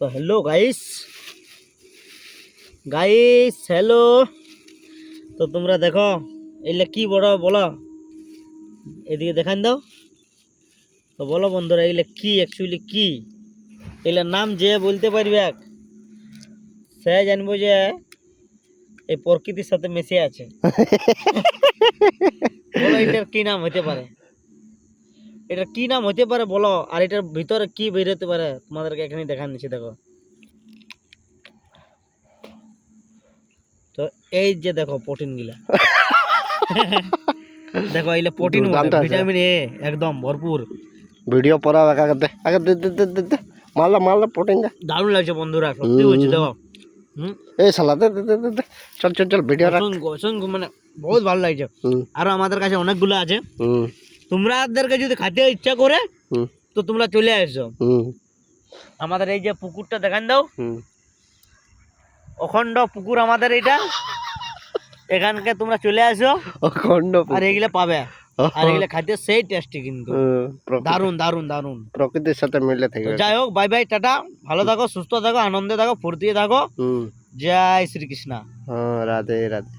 তো hello guys guys hello. তো তোমরা দেখো এগুলা কি বড় বলো, এদিকে দেখান দাও। তো বলো বন্ধুরা এগুলা কি অ্যাকচুয়ালি কি, এগুলার নাম যে বলতে পারবে সে জানবো যে এই প্রকৃতির সাথে মিশে আছে। বলো এটার কি নাম হতে পারে, এটার কি নাম হতে পারে বলো, আর এটার ভিতরে কি বেরোতে পারে তোমাদেরকে এখানে দেখান দিচ্ছি। দেখো তো এই যে দেখো প্রোটিন গিলা দেখো এইলে প্রোটিন ভিটামিন এ একদম ভরপুর। ভিডিও পড়া আগে দে আগে দে দে দে দে দে মারলা মারলা প্রোটিন দে। দারুণ লাগছে বন্ধুরা, সত্যি বলছি। দেখো এই শালা দে দে দে দে চল চল চল ভিডিও রাখ। অসংখ্য মানে বহুত ভালো লাগছে। আরো আমাদের কাছে অনেকগুলো আছে, তোমাদেরকে যদি খেতে ইচ্ছা করে তো তোমরা চলে আসো। আমাদের এই যে পুকুরটা দেখান দাও, অখণ্ড পুকুর আমাদের এটা, এখানকে তোমরা চলে আসো অখণ্ড আর এগুলা পাবে। আর এগুলা খাইতে সেই টেস্টি, কিন্তু দারুন দারুন দারুন, প্রকৃতির সাথে মিলে থাকে। যাই হোক, বাই বাই, টাটা, ভালো থাকো, সুস্থ থাকো, আনন্দে থাকো, ফুর্তিতে থাকো। জয় শ্রীকৃষ্ণ। রাধে রাধে।